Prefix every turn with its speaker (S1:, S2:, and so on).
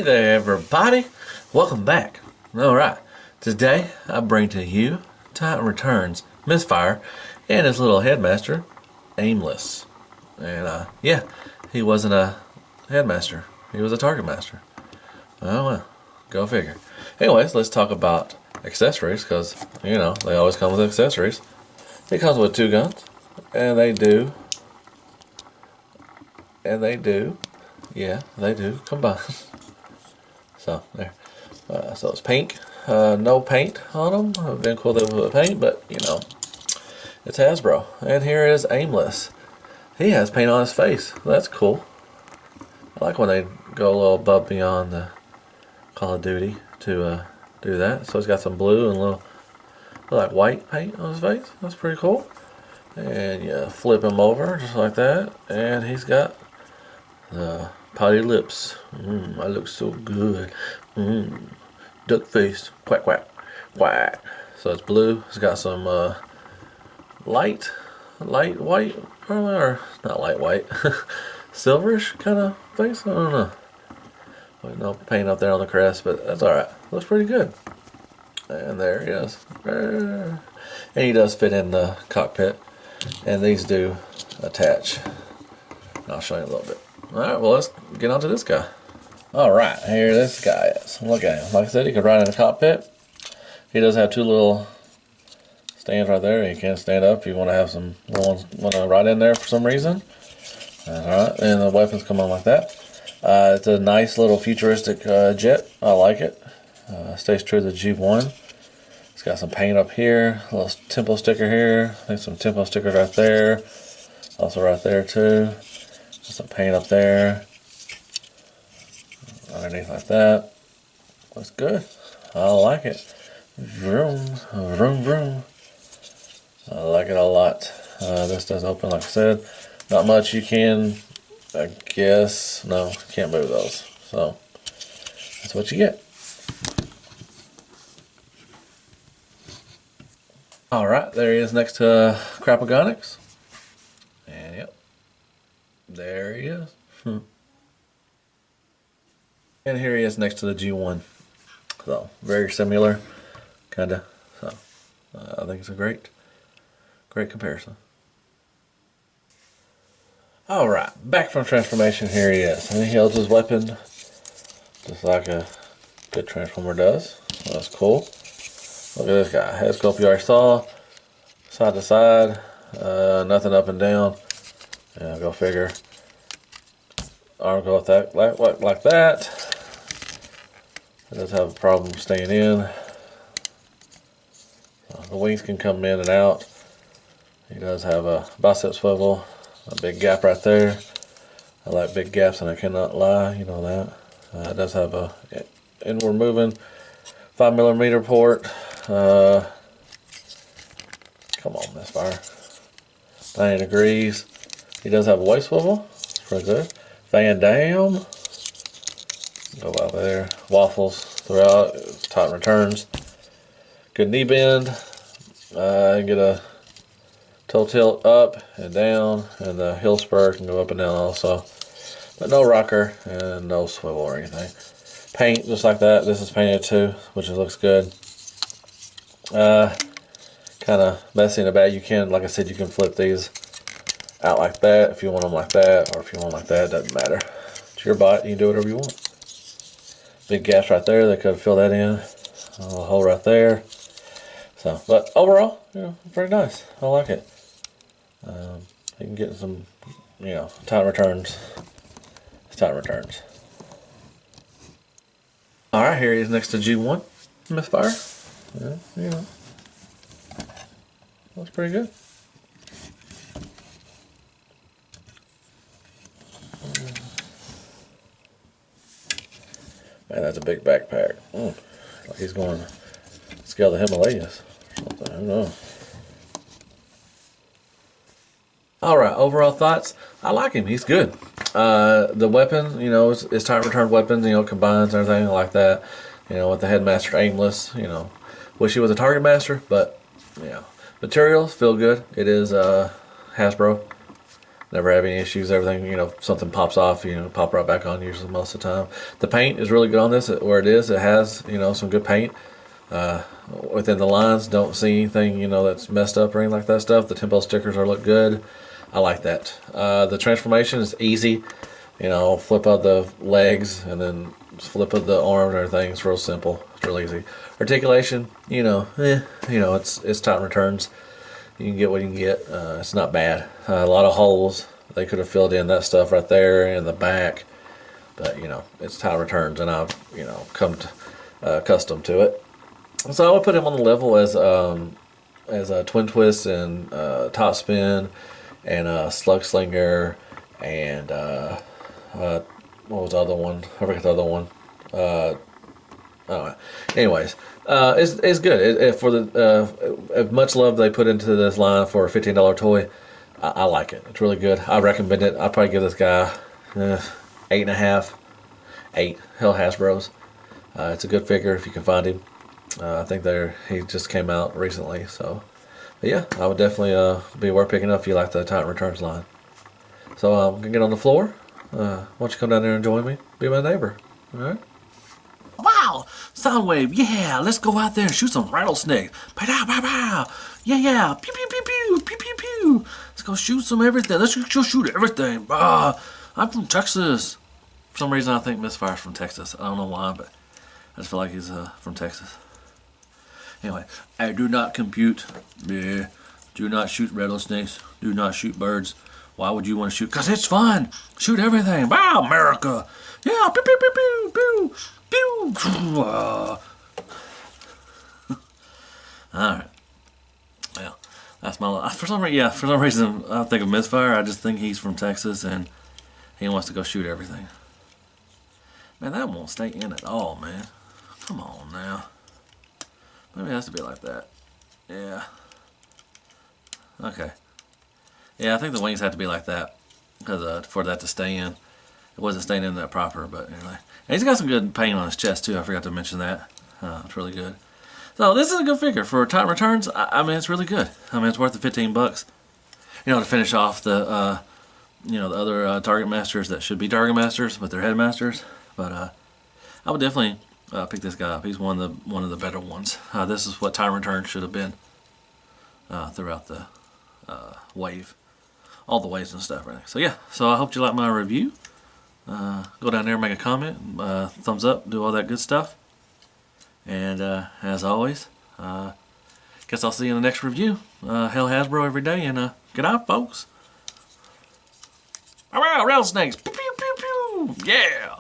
S1: there, everybody. Welcome back. Alright, today I bring to you Titan Returns Misfire and his little headmaster, Aimless. And yeah, he wasn't a headmaster, he was a target master. Oh well, go figure. Anyways, let's talk about accessories, because, you know, they always come with accessories. It comes with two guns, and they do, yeah, they do combine. So there. So it's pink. No paint on them. I've been cool with paint, but you know, it's Hasbro. And here is Aimless. He has paint on his face. That's cool. I like when they go a little above beyond the Call of Duty to do that. So he's got some blue and a little like white paint on his face. That's pretty cool. And you flip him over just like that, and he's got the pouty lips. I look so good. Duck face. Quack, quack, quack. So it's blue. It's got some light white, probably, or not light white, silverish kind of face. I don't know. No paint up there on the crest, but that's alright. Looks pretty good. And there he is. And he does fit in the cockpit. And these do attach. I'll show you a little bit. Alright, well, let's get on to this guy. Alright, here this guy is. Look at him. Like I said, he can ride in the cockpit. He does have two little stands right there. You can stand up if you want to have some ones want to ride in there for some reason. Alright, and the weapons come on like that. It's a nice little futuristic jet. I like it. Stays true to the G1. It's got some paint up here. A little tempo sticker here. There's some tempo stickers right there. Also right there too. Some paint up there. Underneath like that. Looks good. I like it. Vroom, vroom, vroom. I like it a lot. This does open, like I said. Not much you can, I guess. No, can't move those. So, that's what you get. Alright, there he is next to Crapagonics. And yep. There he is. And here he is next to the G1. So, very similar, kinda. So, I think it's a great comparison. Alright, back from transformation, here he is. And he holds his weapon just like a good Transformer does. So that's cool. Look at this guy. Head sculpt you already saw. Side to side. Nothing up and down. Yeah, go figure. Arm go with that like that. It does have a problem staying in. The wings can come in and out. He does have a bicep swivel, a big gap right there. I like big gaps and I cannot lie, you know that. It does have a inward moving 5mm port. Come on, Misfire. 90 degrees. He does have a waist swivel. It's pretty good. Fan down. Go out there. Waffles throughout. Titan returns. Good knee bend. Get a toe tilt up and down, and the heel spur can go up and down also. But no rocker and no swivel or anything. Paint just like that. This is painted too, which looks good. Kind of messy in the back. You can, like I said, you can flip these out like that if you want them like that, or if you want them like that, doesn't matter. It's your bite, you can do whatever you want. Big gaps right there, they could fill that in. A little hole right there. So, but overall, you know, pretty nice. I like it. You can get some, you know, Titan returns. It's Titan returns. Alright, here he is next to G1. Misfire. Yeah, you know. That's pretty good. Man, that's a big backpack. Like he's going to scale the Himalayas or something. I don't know. Alright, overall thoughts. I like him. He's good. The weapon, you know, is Titan return weapons, you know, combines and everything like that. You know, with the headmaster Aimless, you know. Wish he was a target master, but, you know. Materials feel good. It is Hasbro. Never have any issues. Everything, you know, if something pops off, you know, pop right back on usually most of the time. The paint is really good on this. Where it is, it has, you know, some good paint. Within the lines, don't see anything, you know, that's messed up or anything like that stuff. The tempo stickers are look good. I like that. The transformation is easy. You know, flip out the legs and then flip of the arms and everything. It's real simple. It's real easy. Articulation, you know, it's tight returns. You can get what you can get. It's not bad. A lot of holes. They could have filled in that stuff right there in the back, but you know, it's tight returns, and I've, you know, come to, accustomed to it. So I would put him on the level as a twin twist and top spin and slug slinger and what was the other one? I forgot the other one. I don't know. Anyways, it's good. For the much love they put into this line for a $15 toy, I like it. It's really good. I recommend it. I'd probably give this guy 8.5, 8. Hell, Hasbro's. It's a good figure if you can find him. I think he just came out recently, so but yeah, I would definitely be worth picking up if you like the Titan Returns line. So I'm gonna get on the floor. Why don't you come down there and join me? Be my neighbor. All right.
S2: Wow, Soundwave, yeah, let's go out there and shoot some rattlesnakes. Pow, pow, pow. Yeah, pew, pew, pew, pew, pew, pew, pew. Let's go shoot some everything. Let's go shoot everything. I'm from Texas. For some reason, I think Misfire's from Texas. I don't know why, but I just feel like he's from Texas. Anyway, I do not compute. Yeah. Do not shoot rattlesnakes. Do not shoot birds. Why would you want to shoot? Because it's fun. Shoot everything. Wow, America. Yeah, pew, pew, pew, pew, pew. Pew! Alright. Well, that's my... For some reason, I think of Misfire. I just think he's from Texas and he wants to go shoot everything. Man, that won't stay in at all, man. Come on now. Maybe it has to be like that. Yeah. Okay. Yeah, I think the wings have to be like that because for that to stay in. It wasn't staying in that proper, but anyway. And he's got some good paint on his chest too. I forgot to mention that. It's really good. So this is a good figure for Titan Returns. I mean, it's really good. I mean, it's worth the $15. You know, to finish off the you know, the other Target Masters that should be Target Masters, but they're Headmasters. But I would definitely pick this guy up. He's one of the better ones. This is what Titan Returns should have been throughout the wave, all the waves and stuff. Right. So yeah. So I hope you like my review. Go down there and make a comment, thumbs up, do all that good stuff. And as always, guess I'll see you in the next review. Hell Hasbro every day, and good night, folks. Alright, rattlesnakes. Pew, pew, pew, pew. Yeah.